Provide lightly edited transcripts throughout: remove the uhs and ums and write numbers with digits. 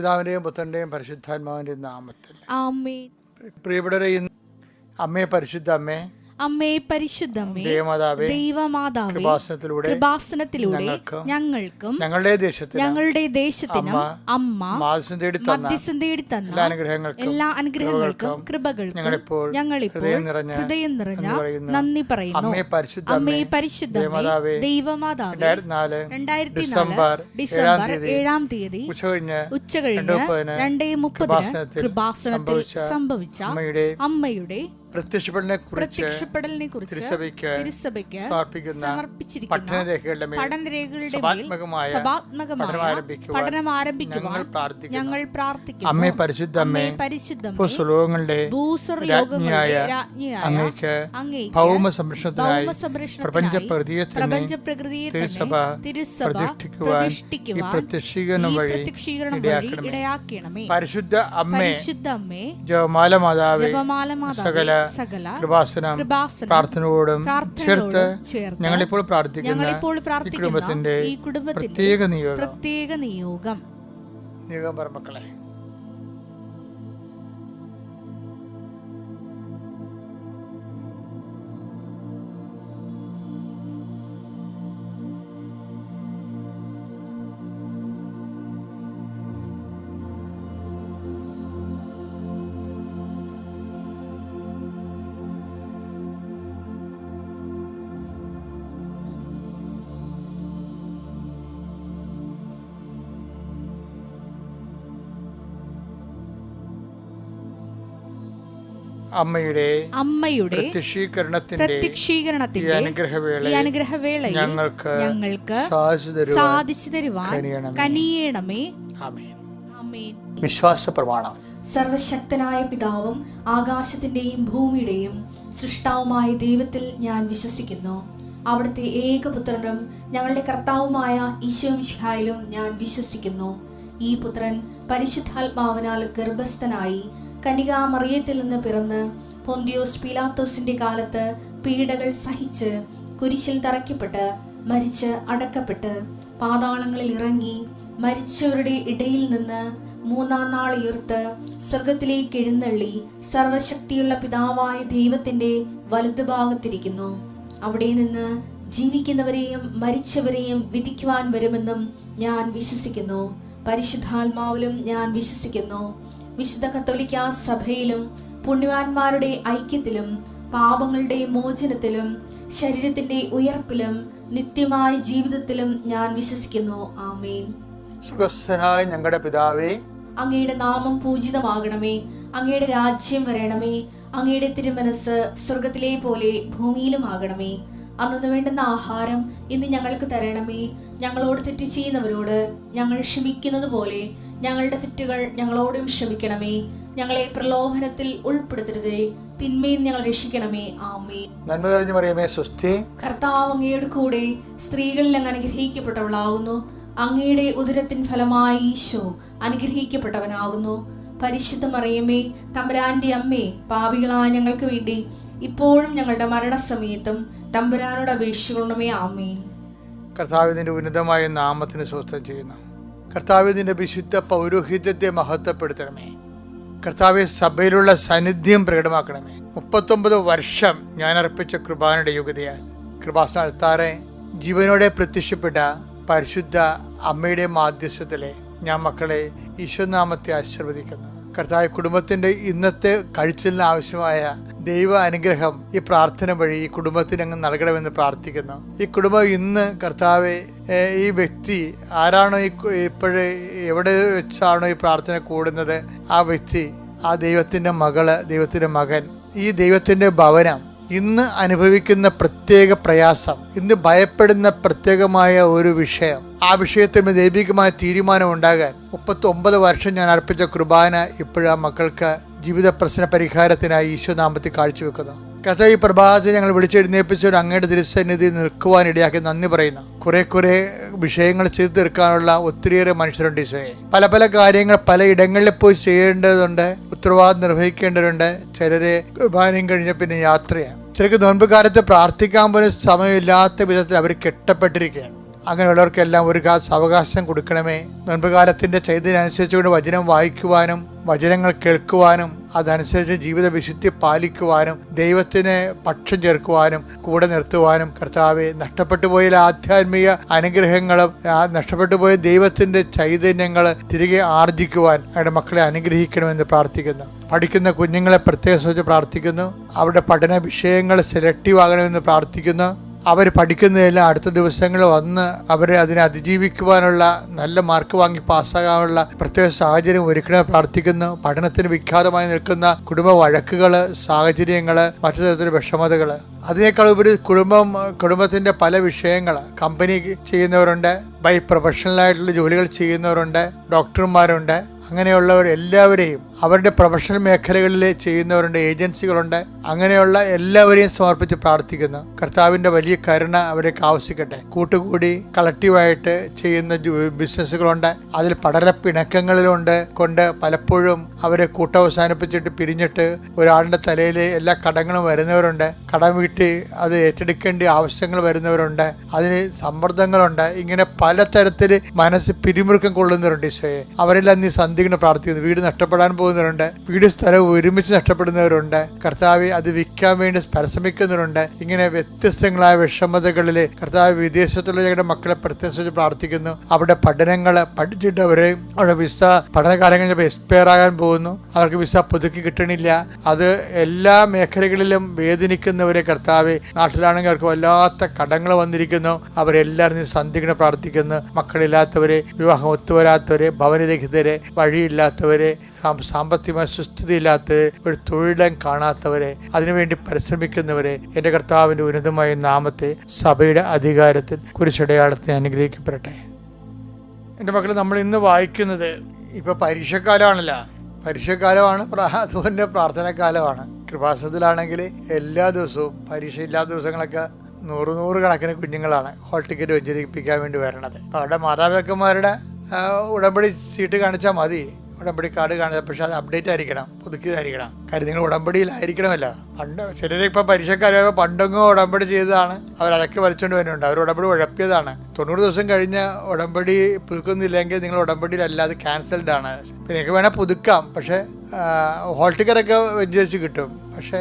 പിതാവിന്റെയും പുത്രന്റെയും പരിശുദ്ധാത്മാവിന്റെയും നാമത്തിൽ ആമേൻ. പ്രിയപ്പെട്ടവരെ, ഇന്ന് അമ്മേ, പരിശുദ്ധ അമ്മേ, അമ്മേ പരിശുദ്ധമ്മേ, ദൈവമാതാവേ, ദൈവമാതാവേ, കൃപാസനത്തിലൂടെ ഞങ്ങൾക്കും ഞങ്ങളുടെ ദേശത്തിനും അമ്മ മധ്യസ്ഥം തേടി തന്ന എല്ലാ അനുഗ്രഹങ്ങൾക്കും കൃപകൾക്കും ഞങ്ങളിപ്പോൾ ഹൃദയം നിറഞ്ഞ നന്ദി പറയുന്നു. അമ്മേ പരിശുദ്ധമ്മേ, ദൈവമാതാവേ, 2004 ഡിസംബർ 7-ാം തീയതി ഉച്ചകഴിഞ്ഞ് 2:30 കൃപാസനത്തിൽ സംഭവിച്ച അമ്മയുടെ പ്രത്യക്ഷപ്പെടലിനെ കുറിച്ച് തിരുസഭയ്ക്ക് സമർപ്പിച്ചിരിക്കുന്ന പഠനരേഖകളുടെ പഠനം ആരംഭിക്കുവാൻ ഞങ്ങൾ പ്രാർത്ഥിക്കുന്നു. അമ്മേ പരിശുദ്ധമ്മേ, ഭൂസ്വലോകങ്ങളുടെ രാജ്ഞിയായ അങ്ങേക്ക് ഭൗമ സംരക്ഷണത്തിനായി പ്രപഞ്ച പ്രകൃതിയെ തിരുസഭ പ്രതിഷ്ഠിക്കുവാൻ ഈ പ്രത്യക്ഷീകരണം വഴി ഇടയാക്കണമേ. പരിശുദ്ധ അമ്മേ, ജപമാല മാതാവേ, സകല കൃപാസനം പ്രാർത്ഥനയോടും ചേർത്ത് ഞങ്ങളിപ്പോൾ പ്രാർത്ഥിക്കുന്ന ഈ കുടുംബത്തിന്റെ പ്രത്യേക നിയോഗം മക്കളെ, അമ്മയുടെ പ്രത്യക്ഷീകരണത്തിന്റെ അനുഗ്രഹവേളയിൽ ഞങ്ങൾക്ക് സാധിച്ചു തരുവാൻ കനിയണമേ. വിശ്വാസ പ്രമാണം. സർവശക്തനായ പിതാവും ആകാശത്തിന്റെയും ഭൂമിയുടെയും സൃഷ്ടാവുമായ ദൈവത്തിൽ ഞാൻ വിശ്വസിക്കുന്നു. അവിടുത്തെ ഏകപുത്രനും ഞങ്ങളുടെ കർത്താവുമായ ഈശോ മിശിഹായിലും ഞാൻ വിശ്വസിക്കുന്നു. ഈ പുത്രൻ പരിശുദ്ധാത്മാവിനാൽ ഗർഭസ്ഥനായി കന്യകാമറിയത്തിൽ നിന്ന് പിറന്ന് പൊന്തിയോസ് പീലാത്തോസിന്റെ കാലത്ത് പീഡകൾ സഹിച്ച് കുരിശിൽ തറയ്ക്കപ്പെട്ട് മരിച്ച് അടക്കപ്പെട്ട് പാതാളങ്ങളിൽ ഇറങ്ങി മരിച്ചവരുടെ ഇടയിൽ നിന്ന് 3-ാം നാൾ ഉയർത്ത് സ്വർഗത്തിലേക്ക് എഴുന്നള്ളി സർവശക്തിയുള്ള പിതാവായ ദൈവത്തിന്റെ വലതുഭാഗത്തിരിക്കുന്നു. അവിടെ നിന്ന് ജീവിക്കുന്നവരെയും മരിച്ചവരെയും വിധിക്കുവാൻ വരുമെന്നും ഞാൻ വിശ്വസിക്കുന്നു. പരിശുദ്ധാത്മാവിലും ഞാൻ വിശ്വസിക്കുന്നു. വിശുദ്ധ കത്തോലിക്കാ സഭയിലും പുണ്യവാന്മാരുടെ ഐക്യത്തിലും പാപങ്ങളുടെ മോചനത്തിലും ശരീരത്തിന്റെ ഉയർപ്പിലും നിത്യമായ ജീവിതത്തിലും ഞാൻ വിശ്വസിക്കുന്നു. ആമേൻ. സ്വർഗ്ഗസ്ഥനായ ഞങ്ങളുടെ പിതാവേ, അങ്ങയുടെ നാമം പൂജിതമാകണമേ. അങ്ങയുടെ രാജ്യം വരണമേ. അങ്ങയുടെ തിരുമനസ് സ്വർഗത്തിലെ പോലെ ഭൂമിയിലും ആകണമേ. അന്നു വേണ്ടുന്ന ആഹാരം ഇന്ന് ഞങ്ങൾക്ക് തരണമേ. ഞങ്ങളോട് തെറ്റ് ചെയ്യുന്നവരോട് ഞങ്ങൾ ക്ഷമിക്കുന്നത് പോലെ ഞങ്ങളുടെ തെറ്റുകൾ ഞങ്ങളോടും ക്ഷമിക്കണമേ. ഞങ്ങളെ പ്രലോഭനത്തിൽ ഉൾപ്പെടുത്തരുതേ, തിന്മയിൽ ഞങ്ങൾ രക്ഷിക്കണമേ. ആമേൻ. നന്മ നിറഞ്ഞ മറിയമേ, സ്വസ്തി. കർത്താവ് അങ്ങയുടെ കൂടെ സ്ത്രീകളിൽ അങ്ങ് അനുഗ്രഹിക്കപ്പെട്ടവളാകുന്നു. അങ്ങയുടെ ഉദരത്തിൻ ഫലമായി ഈശോ അനുഗ്രഹിക്കപ്പെട്ടവനാകുന്നു. പരിശുദ്ധ മറിയമേ, തമ്പുരാന്റെ അമ്മേ, പാപികളായ ഞങ്ങൾക്ക് വേണ്ടി ഇപ്പോഴും ഞങ്ങളുടെ മരണസമയത്തും തമ്പുരാനോട് അപേക്ഷിക്കണമേ. ആമേൻ. കർത്താവിന്റെ ഉന്നതമായ നാമത്തിന് സ്വസ്ഥം ചെയ്യുന്നു. കർത്താവിന്റെ വിശുദ്ധ പൗരോഹിത്യത്തെ മഹത്വപ്പെടുത്തണമേ. കർത്താവെ, സഭയിലുള്ള സാന്നിധ്യം പ്രകടമാക്കണമേ. 39 വർഷം ഞാൻ അർപ്പിച്ച കൃപാനയുടെ യോഗ്യതയാൽ കൃപാസന അൾത്താറെ ജീവനോടെ പ്രത്യക്ഷപ്പെട്ട പരിശുദ്ധ അമ്മയുടെ മാധ്യസ്ഥത്തിലെ ഞാൻ മക്കളെ ഈശ്വരനാമത്തെ ആശീർവദിക്കുന്നു. കർത്താവ്, കുടുംബത്തിന്റെ ഇന്നത്തെ കഴിച്ചിലിന് ആവശ്യമായ ദൈവ അനുഗ്രഹം ഈ പ്രാർത്ഥന വഴി ഈ കുടുംബത്തിന് അങ്ങ് നൽകണമെന്ന് പ്രാർത്ഥിക്കുന്നു. ഈ കുടുംബം ഇന്ന് കർത്താവെ, ഈ വ്യക്തി ആരാണോ ഇപ്പോഴേ എവിടെ വെച്ചാണോ ഈ പ്രാർത്ഥന കൂടുന്നത്, ആ വ്യക്തി, ആ ദൈവത്തിന്റെ മകള്, ദൈവത്തിന്റെ മകൻ, ഈ ദൈവത്തിന്റെ ഭവനം ഇന്ന് അനുഭവിക്കുന്ന പ്രത്യേക പ്രയാസം, ഇന്ന് ഭയപ്പെടുന്ന പ്രത്യേകമായ ഒരു വിഷയം, ആ വിഷയത്തിൽ ദൈവികമായ തീരുമാനം ഉണ്ടാകാൻ 39 വർഷം ഞാൻ അർപ്പിച്ച കുർബാന ഇപ്പോഴാ മക്കൾക്ക് ജീവിത പ്രശ്ന പരിഹാരത്തിനായി ഈശോനാമത്തിൽ കാഴ്ചവെക്കുന്നു. കഥ ഈ പ്രഭാതത്തിൽ ഞങ്ങൾ വിളിച്ചെഴുന്നേൽപ്പിച്ചവർ അങ്ങയുടെ തിരുസന്നിധി നിൽക്കുവാൻ ഇടയാക്കി നന്ദി പറയുന്നു. കുറെ വിഷയങ്ങൾ ചെയ്തു തീർക്കാനുള്ള ഒത്തിരിയേറെ മനുഷ്യരുണ്ട് ഈശോയെ. പല കാര്യങ്ങൾ പല ഇടങ്ങളിൽ പോയി ചെയ്യേണ്ടതുണ്ട്, ഉത്തരവാദിത്വം നിർവഹിക്കേണ്ടതുണ്ട്. ചിലരെ കുർബാനയും കഴിഞ്ഞ പിന്നെ യാത്രയാണ്. ചിലർക്ക് നോൻപ് കാലത്ത് പ്രാർത്ഥിക്കാൻ പോലും സമയമില്ലാത്ത വിധത്തിൽ അവർ കെട്ടപ്പെട്ടിരിക്കുകയാണ്. അങ്ങനെയുള്ളവർക്കെല്ലാം ഒരു അവകാശം കൊടുക്കണമേ. നോൻപുകാലത്തിൻ്റെ ചൈതന്യം അനുസരിച്ചുകൊണ്ട് വചനം വായിക്കുവാനും വചനങ്ങൾ കേൾക്കുവാനും അതനുസരിച്ച് ജീവിത വിശുദ്ധി പാലിക്കുവാനും ദൈവത്തിന് പക്ഷം ചേർക്കുവാനും കൂടെ നിർത്തുവാനും കർത്താവെ, നഷ്ടപ്പെട്ടു പോയ ആധ്യാത്മിക അനുഗ്രഹങ്ങളും നഷ്ടപ്പെട്ടു പോയ ദൈവത്തിൻ്റെ ചൈതന്യങ്ങൾ തിരികെ ആർജിക്കുവാൻ അവരുടെ മക്കളെ അനുഗ്രഹിക്കണമെന്ന് പ്രാർത്ഥിക്കുന്നു. പഠിക്കുന്ന കുഞ്ഞുങ്ങളെ പ്രത്യേകം ശ്രദ്ധിച്ച് പ്രാർത്ഥിക്കുന്നു. അവരുടെ പഠന വിഷയങ്ങൾ സെലക്റ്റീവ് ആകണമെന്ന് പ്രാർത്ഥിക്കുന്നു. അവർ പഠിക്കുന്നതെല്ലാം അടുത്ത ദിവസങ്ങൾ വന്ന് അവരെ അതിനെ അതിജീവിക്കുവാനുള്ള നല്ല മാർക്ക് വാങ്ങി പാസ്സാകാനുള്ള പ്രത്യേക സാഹചര്യം ഒരുക്കണമെന്ന് പ്രാർത്ഥിക്കുന്നു. പഠനത്തിന് വിഖ്യാതമായി നിൽക്കുന്ന കുടുംബ വഴക്കുകൾ, സാഹചര്യങ്ങൾ, മറ്റു തരത്തിലുള്ള വിഷമതകൾ, അതിനേക്കാൾ ഉപരി കുടുംബത്തിൻ്റെ പല വിഷയങ്ങൾ, കമ്പനി ചെയ്യുന്നവരുണ്ട്, ബൈ പ്രൊഫഷണലായിട്ടുള്ള ജോലികൾ ചെയ്യുന്നവരുണ്ട്, ഡോക്ടർമാരുണ്ട്, അങ്ങനെയുള്ളവർ എല്ലാവരെയും അവരുടെ പ്രൊഫഷണൽ മേഖലകളിൽ ചെയ്യുന്നവരുണ്ട്, ഏജൻസികളുണ്ട്, അങ്ങനെയുള്ള എല്ലാവരെയും സമർപ്പിച്ച് പ്രാർത്ഥിക്കുന്നു. കർത്താവിൻ്റെ വലിയ കരുണ അവരേക്ക് ആവശ്യിക്കട്ടെ. കൂട്ടുകൂടി കളക്റ്റീവായിട്ട് ചെയ്യുന്ന ബിസിനസ്സുകളുണ്ട്, അതിൽ പടരപ്പിണക്കങ്ങളിലുണ്ട് കൊണ്ട് പലപ്പോഴും അവരെ കൂട്ടവസാനിപ്പിച്ചിട്ട് പിരിഞ്ഞിട്ട് ഒരാളുടെ തലയിൽ എല്ലാ കടങ്ങളും വരുന്നവരുണ്ട്. കടം വീട്ടി അത് ഏറ്റെടുക്കേണ്ട ആവശ്യങ്ങൾ വരുന്നവരുണ്ട്, അതിന് സമ്മർദ്ദങ്ങളുണ്ട്. ഇങ്ങനെ പലതരത്തിൽ മനസ്സ് പിരിമുറുക്കം കൊള്ളുന്നവരുണ്ട്. ഈശോയെ, അവരെല്ലാം നീ സന്ധിക്കണം പ്രാർത്ഥിക്കുന്നു. വീട് നഷ്ടപ്പെടാൻ പോകുന്നവരുണ്ട്, വീട് സ്ഥലം ഒരുമിച്ച് നഷ്ടപ്പെടുന്നവരുണ്ട്. കർത്താവ് അത് വിൽക്കാൻ വേണ്ടി പരിശ്രമിക്കുന്നവരുണ്ട്. ഇങ്ങനെ വ്യത്യസ്തങ്ങളായ വിഷമതകളിൽ കർത്താവ് വിദേശത്തുള്ള ഞങ്ങളുടെ മക്കളെ പ്രത്യേകിച്ച് പ്രാർത്ഥിക്കുന്നു. അവരുടെ പഠനങ്ങൾ പഠിച്ചിട്ട് അവരുടെ വിസ പഠനകാലം കഴിഞ്ഞപ്പോൾ എക്സ്പയർ ആകാൻ പോകുന്നു. അവർക്ക് വിസ പുതുക്കി കിട്ടണില്ല. അത് എല്ലാ മേഖലകളിലും വേദനിക്കുന്നവരെ കർത്താവ്, നാട്ടിലാണെങ്കിൽ അവർക്ക് വല്ലാത്ത കടങ്ങൾ വന്നിരിക്കുന്നു. അവരെല്ലാവരും സന്ധിക്കണം പ്രാർത്ഥിക്കുന്നു. മക്കളില്ലാത്തവരെ, വിവാഹം ഒത്തുവരാത്തവരെ, ഭവനരഹിതരെ, വഴിയില്ലാത്തവരെ, സാമ്പത്തികമായ സുസ്ഥിതിയില്ലാത്തവരെ, ഒരു തൊഴിലും കാണാത്തവരെ, അതിനുവേണ്ടി പരിശ്രമിക്കുന്നവരെ എൻ്റെ കർത്താവിൻ്റെ ഉന്നതമായ നാമത്തെ സാബയുടെ അധികാരത്തിൽ കുരിശടയാളത്തെ അനുഗ്രഹിക്കപ്പെടട്ടെ. എൻ്റെ മക്കൾ, നമ്മൾ ഇന്ന് വായിക്കുന്നത് ഇപ്പോൾ പരീക്ഷക്കാലമാണല്ലോ. പരീക്ഷക്കാലമാണ്, അതുപോലെ പ്രാർത്ഥനാക്കാലമാണ്. കൃപാസനത്തിലാണെങ്കിൽ എല്ലാ ദിവസവും പരീക്ഷയില്ലാത്ത ദിവസങ്ങളൊക്കെ നൂറ് കണക്കിന് കുഞ്ഞുങ്ങളാണ് ഹോൾ ടിക്കറ്റ് വെഞ്ചരിപ്പിക്കാൻ വേണ്ടി വരണത്. അപ്പോൾ അവരുടെ മാതാപിതാക്കന്മാരുടെ ഉടമ്പടി സീറ്റ് കാണിച്ചാൽ മതി, ഉടമ്പടി കാർഡ് കാണിച്ചാൽ. പക്ഷെ അത് അപ്ഡേറ്റ് ആയിരിക്കണം, പുതുക്കിയതായിരിക്കണം. കാര്യം നിങ്ങൾ ഉടമ്പടിയിലായിരിക്കണമല്ലോ. പണ്ട് ചിലർ ഇപ്പം പരീക്ഷക്കാരൊക്കെ പണ്ടെങ്ങോ ഉടമ്പടി ചെയ്തതാണ്, അവരതൊക്കെ വലിച്ചുകൊണ്ട് വരുന്നുണ്ട്. അവർ ഉടമ്പടി ഉഴപ്പിയതാണ്. 90 ദിവസം കഴിഞ്ഞ് ഉടമ്പടി പുതുക്കുന്നില്ലെങ്കിൽ നിങ്ങൾ ഉടമ്പടിയിലല്ലാതെ ക്യാൻസൽഡ് ആണ്. നിങ്ങൾക്ക് വേണേൽ പുതുക്കാം, പക്ഷേ ഹോൾ ടിക്കറ്റൊക്കെ വെഞ്ചരിച്ച് കിട്ടും. പക്ഷേ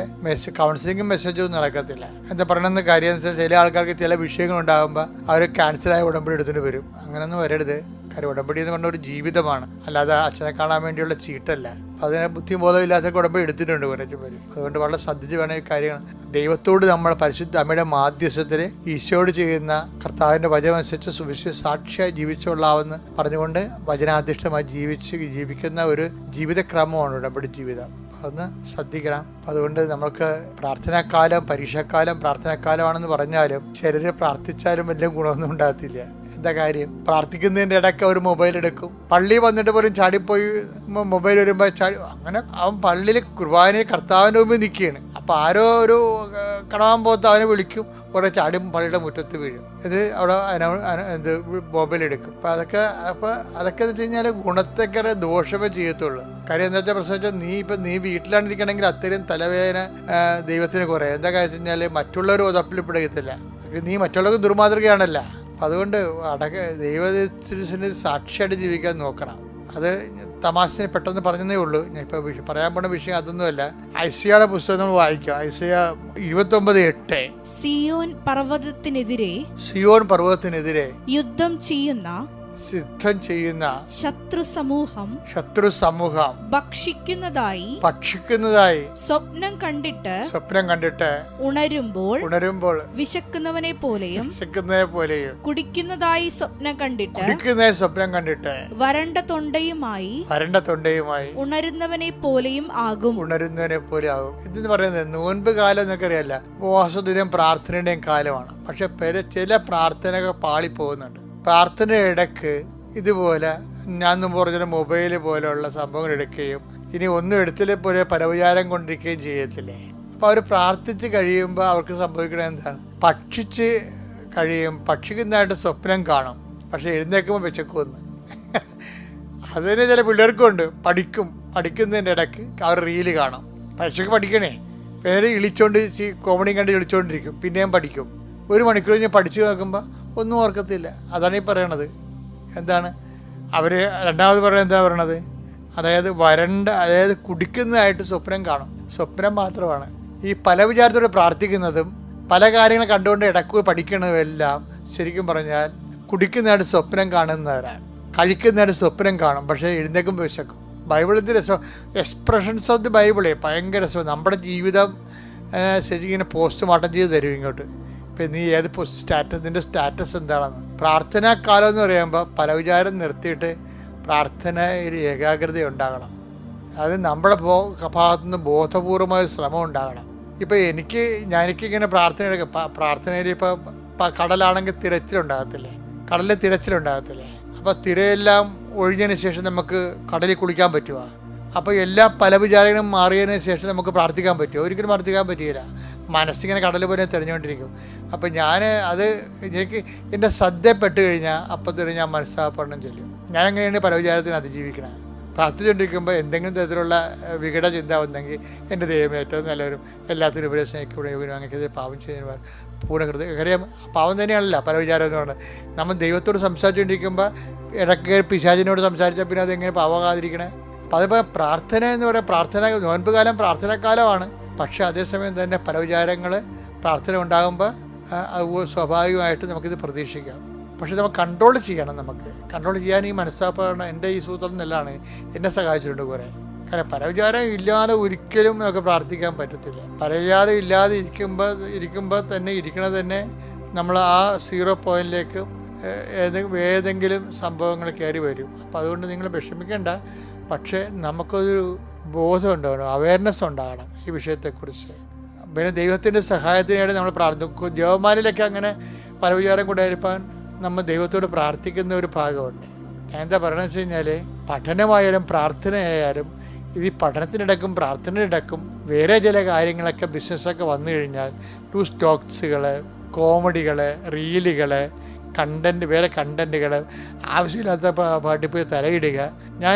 കൗൺസിലിങ്ങും മെസ്സേജൊന്നും നടക്കത്തില്ല. എന്താ പറയണമെന്ന് കാര്യം എന്ന് വെച്ചാൽ, ചില ആൾക്കാർക്ക് ചില വിഷയങ്ങളുണ്ടാകുമ്പോൾ അവർ ക്യാൻസലായ ഉടമ്പടി എടുത്തുകൊണ്ട് വരും. അങ്ങനെയൊന്നും വരരുത്. കാര്യം ഉടമ്പടി എന്ന് പറഞ്ഞ ഒരു ജീവിതമാണ്, അല്ലാതെ അച്ഛനെ കാണാൻ വേണ്ടിയുള്ള ചീട്ടല്ല. അതിനെ ബുദ്ധിബോധം ഇല്ലാത്ത ഉടമ്പടി എടുത്തിട്ടുണ്ട് കുറച്ച് പേര്. അതുകൊണ്ട് വളരെ ശ്രദ്ധിച്ച് വേണം ഈ കാര്യങ്ങൾ. ദൈവത്തോട് നമ്മൾ പരിശുദ്ധ അമ്മയുടെ മാധ്യസ്ഥത്തിൽ ഈശോയോട് ചെയ്യുന്ന കർത്താവിൻ്റെ വചനമനുസരിച്ച് സുവിശേഷ സാക്ഷിയായി ജീവിച്ചുകൊള്ളാമെന്ന് പറഞ്ഞുകൊണ്ട് വചനാധിഷ്ഠമായി ജീവിക്കുന്ന ഒരു ജീവിതക്രമമാണ് ഉടമ്പടി ജീവിതം. അതൊന്ന് ശ്രദ്ധിക്കണം. അതുകൊണ്ട് നമുക്ക് പ്രാർത്ഥനാക്കാലം, പരീക്ഷാക്കാലം പ്രാർത്ഥനാക്കാലമാണെന്ന് പറഞ്ഞാലും ചിലർ പ്രാർത്ഥിച്ചാലും വലിയ ഗുണമൊന്നും ഉണ്ടാകത്തില്ല. എന്താ കാര്യം? പ്രാർത്ഥിക്കുന്നതിൻ്റെ ഇടയ്ക്ക് അവർ മൊബൈൽ എടുക്കും. പള്ളി വന്നിട്ട് പോലും ചാടിപ്പോയി മൊബൈൽ വരുമ്പോൾ അങ്ങനെ അവൻ പള്ളിയിൽ കുർബാനയിൽ കർത്താവിൻ്റെ മുമ്പിൽ നിൽക്കുകയാണ്. അപ്പോൾ ആരോ ഒരു കടവാൻ പോകത്ത് അവനെ വിളിക്കും, കുറേ ചാടി പള്ളിയുടെ മുറ്റത്ത് വീഴും. ഇത് അവിടെ മൊബൈൽ എടുക്കും. അപ്പോൾ അതൊക്കെ എന്ന് വെച്ച് കഴിഞ്ഞാൽ ഗുണത്തെക്കാരെ ദോഷമേ ചെയ്യത്തുള്ളൂ. കാര്യം എന്താ വെച്ചാൽ പ്രശ്നം വെച്ചാൽ നീ വീട്ടിലാണ്ടിരിക്കണമെങ്കിൽ അത്രയും തലവേദന ദൈവത്തിന് കുറേ. എന്താ കാര്യം വെച്ച് കഴിഞ്ഞാൽ മറ്റുള്ളവർ ഉതപ്പിൽ പെടുകത്തില്ല. നീ മറ്റുള്ളവർക്ക് ദുർമാതൃകയാണല്ല. അതുകൊണ്ട് ദൈവത്തിന് സാക്ഷിയായിട്ട് ജീവിക്കാൻ നോക്കണം. അത് തമാശനെ പെട്ടെന്ന് പറഞ്ഞതേ ഉള്ളൂ. ഞാൻ ഇപ്പോൾ പറയാൻ പോണ വിഷയം അതൊന്നുമല്ല. ഐസയുടെ പുസ്തകം നമ്മൾ വായിക്കാം. ഐസയ 29:8. സിയോൻ പർവ്വതത്തിനെതിരെ യുദ്ധം ചെയ്യുന്ന ശത്രു സമൂഹം ഭക്ഷിക്കുന്നതായി സ്വപ്നം കണ്ടിട്ട് ഉണരുമ്പോൾ വിശക്കുന്നവനെ പോലെയും കുടിക്കുന്നതായി സ്വപ്നം കണ്ടിട്ട് വരണ്ട തൊണ്ടയുമായി ഉണരുന്നവനെ പോലെയും ആകും. ഇതെന്ന് പറയുന്നത് നോൻപ് കാലം എന്നൊക്കെ അറിയാല്ല, ഉപവാസത്തിന്റെയും പ്രാർത്ഥനയുടെയും കാലമാണ്. പക്ഷെ ചില പ്രാർത്ഥനകൾ പാളിപ്പോകുന്നുണ്ട്. പ്രാർത്ഥനയുടെ ഇടയ്ക്ക് ഇതുപോലെ ഞാൻ മുമ്പ് പറഞ്ഞ മൊബൈൽ പോലെയുള്ള സംഭവങ്ങൾ എടുക്കുകയും ഇനി ഒന്നും എടുത്തില്ലേ പോലെ പരവിചാരം കൊണ്ടിരിക്കുകയും ചെയ്യത്തില്ലേ. അപ്പോൾ അവർ പ്രാർത്ഥിച്ച് കഴിയുമ്പോൾ അവർക്ക് സംഭവിക്കുന്നത് എന്താണ്? ഭക്ഷിക്കുന്നതായിട്ട് സ്വപ്നം കാണും, പക്ഷെ എഴുന്നേൽക്കുമ്പോൾ വിശക്കുമെന്ന്. അതിന് ചില പിള്ളേർക്കുണ്ട്. പഠിക്കുന്നതിൻ്റെ ഇടയ്ക്ക് അവർ റീല് കാണും. പരീക്ഷയ്ക്ക് പഠിക്കണേ, പേര് ഇളിച്ചോണ്ട് കോമഡിയും കണ്ട് ഇളിച്ചോണ്ടിരിക്കും, പിന്നെയും പഠിക്കും. 1 മണിക്കൂർ കഴിഞ്ഞ് പഠിച്ചു നോക്കുമ്പോൾ ഒന്നും ഓർക്കത്തില്ല. അതാണ് ഈ പറയണത്. എന്താണ് അവർ രണ്ടാമത് പറയുന്നത്? എന്താ പറയണത്? അതായത് കുടിക്കുന്നതായിട്ട് സ്വപ്നം കാണും. സ്വപ്നം മാത്രമാണ്. ഈ പല വിചാരത്തോടെ പ്രാർത്ഥിക്കുന്നതും പല കാര്യങ്ങൾ കണ്ടുകൊണ്ട് ഇടയ്ക്ക് പഠിക്കുന്നതുമെല്ലാം ശരിക്കും പറഞ്ഞാൽ കുടിക്കുന്നതായിട്ട് സ്വപ്നം കാണുന്നവരാണ്. കഴിക്കുന്നതായിട്ട് സ്വപ്നം കാണും, പക്ഷേ എഴുന്നേക്കുമ്പോൾ വിശക്കും. ബൈബിളിൻ്റെ രസം, എക്സ്പ്രഷൻസ് ഓഫ് ദി ബൈബിളേ ഭയങ്കര രസം. നമ്മുടെ ജീവിതം ശരിക്കും ഇങ്ങനെ പോസ്റ്റ്മോർട്ടം ചെയ്ത് തരും ഇങ്ങോട്ട്. ഇപ്പം നീ ഏത് നിൻ്റെ സ്റ്റാറ്റസ് എന്താണെന്ന്. പ്രാർത്ഥനാ കാലം എന്ന് പറയുമ്പോൾ പല വിചാരം നിർത്തിയിട്ട് പ്രാർത്ഥനയിൽ ഏകാഗ്രത ഉണ്ടാകണം. അത് നമ്മുടെ ഭാഗത്തുനിന്ന് ബോധപൂർവമായ ശ്രമം ഉണ്ടാകണം. ഇപ്പോൾ എനിക്കിങ്ങനെ പ്രാർത്ഥനയിൽ ഇപ്പോൾ കടലാണെങ്കിൽ തിരച്ചിലുണ്ടാകത്തില്ലേ? കടലിൽ തിരച്ചിലുണ്ടാകത്തില്ലേ? അപ്പോൾ തിരയെല്ലാം ഒഴിഞ്ഞതിന് ശേഷം നമുക്ക് കടലിൽ കുളിക്കാൻ പറ്റുമോ? അപ്പോൾ എല്ലാ പല വിചാരങ്ങളും മാറിയതിന് ശേഷം നമുക്ക് പ്രാർത്ഥിക്കാൻ പറ്റുമോ? ഒരിക്കലും പ്രാർത്ഥിക്കാൻ പറ്റിയില്ല. മനസ്സിങ്ങനെ കടൽ പോലെ തിരഞ്ഞുകൊണ്ടിരിക്കും. അപ്പോൾ എനിക്ക് എൻ്റെ ശ്രദ്ധപ്പെട്ട് കഴിഞ്ഞാൽ അപ്പം തന്നെ ഞാൻ മനസ്സാപരണം ചൊല്ലും. ഞാൻ എങ്ങനെയാണ് പല വിചാരത്തിന് അതിജീവിക്കണം? പ്രാർത്ഥിച്ചുകൊണ്ടിരിക്കുമ്പോൾ എന്തെങ്കിലും തരത്തിലുള്ള വികട ചിന്ത വന്നെങ്കിൽ എൻ്റെ ദൈവം ഏറ്റവും നല്ലവരും എല്ലാത്തിനും ഉപരി സ്നേഹിക്കപ്പെടുകയും അങ്ങനെ പാവം ചെയ്യുന്നവർ പൂർണ്ണകൃത കാര്യം പാവം തന്നെയാണല്ലോ പല വിചാരം എന്ന് പറയുന്നത്. നമ്മൾ ദൈവത്തോട് സംസാരിച്ചുകൊണ്ടിരിക്കുമ്പോൾ ഇടയ്ക്ക് പിശാചിനോട് സംസാരിച്ചാൽ പിന്നെ അതെങ്ങനെ പാവമാകാതിരിക്കണേ? അപ്പം അതേപോലെ പ്രാർത്ഥന എന്ന് പറയുന്നത് നോൻപ് കാലം പ്രാർത്ഥനാക്കാലമാണ്. പക്ഷേ അതേസമയം തന്നെ പല വിചാരങ്ങൾ പ്രാർത്ഥന ഉണ്ടാകുമ്പോൾ സ്വാഭാവികമായിട്ട് നമുക്കിത് പ്രതീക്ഷിക്കാം. പക്ഷെ നമ്മൾ കൺട്രോൾ ചെയ്യണം. നമുക്ക് കൺട്രോൾ ചെയ്യാൻ ഈ മനസ്സാപ്പറണം എൻ്റെ ഈ സൂത്രം നല്ലതാണ്, എന്നെ സഹായിച്ചിട്ടുണ്ട് കുറേ. കാരണം പല വിചാരം ഇല്ലാതെ ഒരിക്കലും നമുക്ക് പ്രാർത്ഥിക്കാൻ പറ്റത്തില്ല. പലവിചാരം ഇല്ലാതെ ഇരിക്കുമ്പോൾ തന്നെ ഇരിക്കണത് തന്നെ നമ്മൾ ആ 0 പോയിന്റിലേക്ക് ഏതെങ്കിലും സംഭവങ്ങൾ കയറി വരും. അപ്പോൾ അതുകൊണ്ട് നിങ്ങൾ വിഷമിക്കേണ്ട. പക്ഷേ നമുക്കൊരു ബോധം ഉണ്ടാകണം, അവയർനെസ് ഉണ്ടാകണം ഈ വിഷയത്തെക്കുറിച്ച്. പിന്നെ ദൈവത്തിൻ്റെ സഹായത്തിനായിട്ട് നമ്മൾ പ്രാർത്ഥിക്കും. ജവമാനിലൊക്കെ അങ്ങനെ പല വിചാരം കൊണ്ടായിരിക്കാൻ നമ്മൾ ദൈവത്തോട് പ്രാർത്ഥിക്കുന്ന ഒരു ഭാഗമുണ്ട്. ഞാൻ എന്താ പറയണമെന്ന് വെച്ച് കഴിഞ്ഞാൽ പഠനമായാലും പ്രാർത്ഥനയായാലും ഇത് ഈ പഠനത്തിനിടക്കും പ്രാർത്ഥനയിടക്കും വേറെ ചില കാര്യങ്ങളൊക്കെ ബിസിനസ്സൊക്കെ വന്നു കഴിഞ്ഞാൽ സ്റ്റോക്സുകൾ, കോമഡികൾ, റീലുകൾ, വേറെ കണ്ടൻറ്റുകൾ, ആവശ്യമില്ലാത്ത പാട്ടിപ്പോയി തലയിടുക. ഞാൻ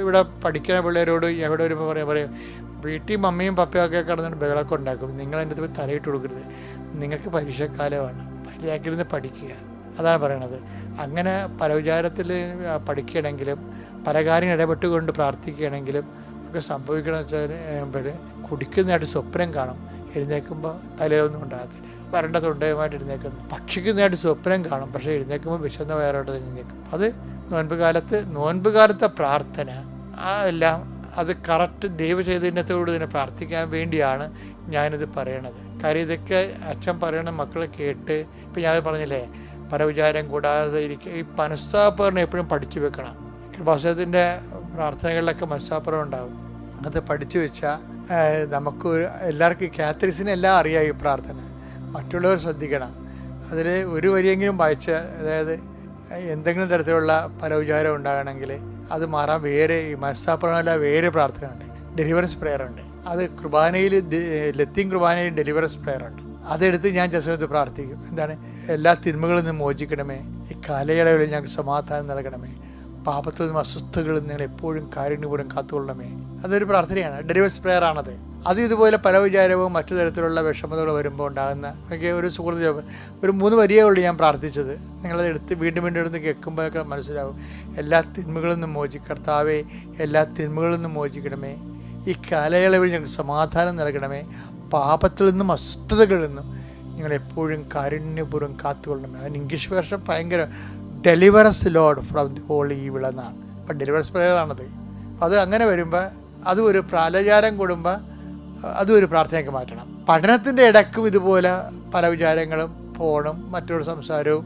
ഇവിടെ പഠിക്കുന്ന പിള്ളേരോട് എവിടെ വരുമ്പോൾ പറയും വീട്ടിൽ മമ്മിയും പപ്പയൊക്കെ കിടന്നിട്ട് ബഹളമൊക്കെ ഉണ്ടാക്കും. നിങ്ങൾ എൻ്റെ അടുത്ത് തലയിട്ട് കൊടുക്കരുത്, നിങ്ങൾക്ക് പരീക്ഷക്കാലമാണ്, മര്യാദക്കിരുന്ന് പഠിക്കുക. അതാണ് പറയണത്. അങ്ങനെ പല വിചാരത്തിൽ പഠിക്കുകയാണെങ്കിലും പല കാര്യങ്ങൾ ഇടപെട്ടുകൊണ്ട് പ്രാർത്ഥിക്കുകയാണെങ്കിലും ഒക്കെ സംഭവിക്കണമെന്ന് വെച്ചാൽ കുടിക്കുന്നതായിട്ട് സ്വപ്നം കാണും. എഴുന്നേൽക്കുമ്പോൾ തലയൊന്നും ഉണ്ടാകത്തില്ല. വരണ്ട തൊണ്ടയുമായിട്ട് എഴുന്നേക്കുന്നു. പക്ഷിക്കുന്നതായിട്ട് സ്വപ്നം കാണും, പക്ഷേ എഴുന്നേൽക്കുമ്പോൾ വിശന്ന വയറോട്ട് എഴുന്നേൽക്കും. അത് നോൻപ് കാലത്തെ പ്രാർത്ഥന എല്ലാം അത് കറക്റ്റ് ദൈവചൈതന്യത്തോട് തന്നെ പ്രാർത്ഥിക്കാൻ വേണ്ടിയാണ് ഞാനിത് പറയണത്. കാര്യം ഇതൊക്കെ അച്ഛൻ പറയണ മക്കൾ കേട്ട് ഇപ്പം ഞാൻ പറഞ്ഞില്ലേ പല വിചാരം കൂടാതെ ഇരിക്കുക. ഈ മനസ്സാപ്പറിനെ എപ്പോഴും പഠിച്ചു വെക്കണം. കൃപാസനത്തിൻ്റെ പ്രാർത്ഥനകളിലൊക്കെ മനസ്സാപ്പുറം ഉണ്ടാകും. അത് പഠിച്ചു വെച്ചാൽ നമുക്ക് എല്ലാവർക്കും കാത്തലിക്സിന് എല്ലാം അറിയാം ഈ പ്രാർത്ഥന. മറ്റുള്ളവർ ശ്രദ്ധിക്കണം. അതിൽ ഒരു വരിയെങ്കിലും വായിച്ച, അതായത് എന്തെങ്കിലും തരത്തിലുള്ള പല വിചാരം ഉണ്ടാകണമെങ്കിൽ അത് മാറാൻ വേറെ ഈ മനസ്സാപ്പുറമല്ല വേറെ പ്രാർത്ഥനയുണ്ട്. ഡെലിവറൻസ് പ്രെയർ ഉണ്ട്. അത് കുർബാനയിൽ ലത്തീൻ കുർബാനയിൽ ഡെലിവറൻസ് പ്രെയർ ഉണ്ട്. അതെടുത്ത് ഞാൻ ജസമത്ത് പ്രാർത്ഥിക്കും. എന്താണ്? എല്ലാ തിന്മകളിൽ നിന്നും മോചിക്കണമേ, ഈ കാലയളവിൽ ഞങ്ങൾക്ക് സമാധാനം നൽകണമേ, പാപത്തിൽ നിന്നും അസ്വസ്ഥകളിൽ നിങ്ങൾ എപ്പോഴും കാരുണ്യപൂർവ്വം കാത്തുകൊള്ളണമേ. അതൊരു പ്രാർത്ഥനയാണ്, ഡെലിവറൻസ് പ്രെയർ ആണത്. അത് ഇതുപോലെ പല വിചാരവും മറ്റു തരത്തിലുള്ള വിഷമതകൾ വരുമ്പോൾ ഉണ്ടാകുന്ന ഒക്കെ ഒരു സുഹൃത്ത് ഒരു 3 വരിയേ ഉള്ളൂ ഞാൻ പ്രാർത്ഥിച്ചത്. നിങ്ങളത് എടുത്ത് വീണ്ടും എടുത്ത് കേൾക്കുമ്പോഴൊക്കെ മനസ്സിലാവും. എല്ലാ തിന്മകളിൽ നിന്നും കർത്താവേ, എല്ലാ തിന്മകളിൽ നിന്നും മോചിക്കണമേ, ഈ കാലയളവിൽ ഞങ്ങൾക്ക് സമാധാനം നൽകണമേ, പാപത്തിൽ നിന്നും അസ്വസ്ഥതകളിൽ നിന്നും നിങ്ങളെപ്പോഴും കാരുണ്യപൂർവ്വം കാത്തുകൊള്ളണമേ. അതിന് ഇംഗ്ലീഷ് വേർഷൻ ഭയങ്കര deliverance lord from the whole evil എന്നാണ്. അപ്പം ഡെലിവറൻസ് പ്രയറാണത്. അത് അങ്ങനെ വരുമ്പോൾ അതും ഒരു പ്രാലചാരം കൂടുമ്പോൾ അതും ഒരു പ്രാർത്ഥനയ്ക്ക് മാറ്റണം. പഠനത്തിൻ്റെ ഇടയ്ക്കും ഇതുപോലെ പല വിചാരങ്ങളും ഫോണും മറ്റൊരു സംസാരവും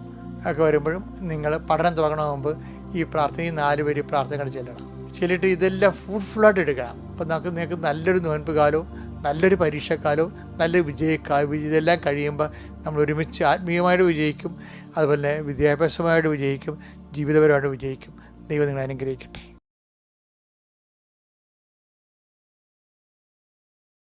ഒക്കെ വരുമ്പോഴും നിങ്ങൾ പഠനം തുടങ്ങണ മുമ്പ് ഈ പ്രാർത്ഥനയും 4 വരി പ്രാർത്ഥനകൾ ചെല്ലണം. ചെല്ലിട്ട് ഇതെല്ലാം ഫ്രൂട്ട്ഫുള്ളായിട്ട് എടുക്കണം. അപ്പം നിങ്ങൾക്ക് നല്ലൊരു നോൻപ് കാലവും നല്ലൊരു പരീക്ഷക്കാലവും നല്ലൊരു വിജയക്കാലവും ഇതെല്ലാം കഴിയുമ്പോൾ നമ്മൾ ഒരുമിച്ച് ആത്മീയമായിട്ട് വിജയിക്കും. അതുപോലെ വിദ്യാഭ്യാസമായിട്ട് വിജയിക്കും, ജീവിതപരമായിട്ട് വിജയിക്കും. ദൈവം നിങ്ങളെ അനുഗ്രഹിക്കട്ടെ.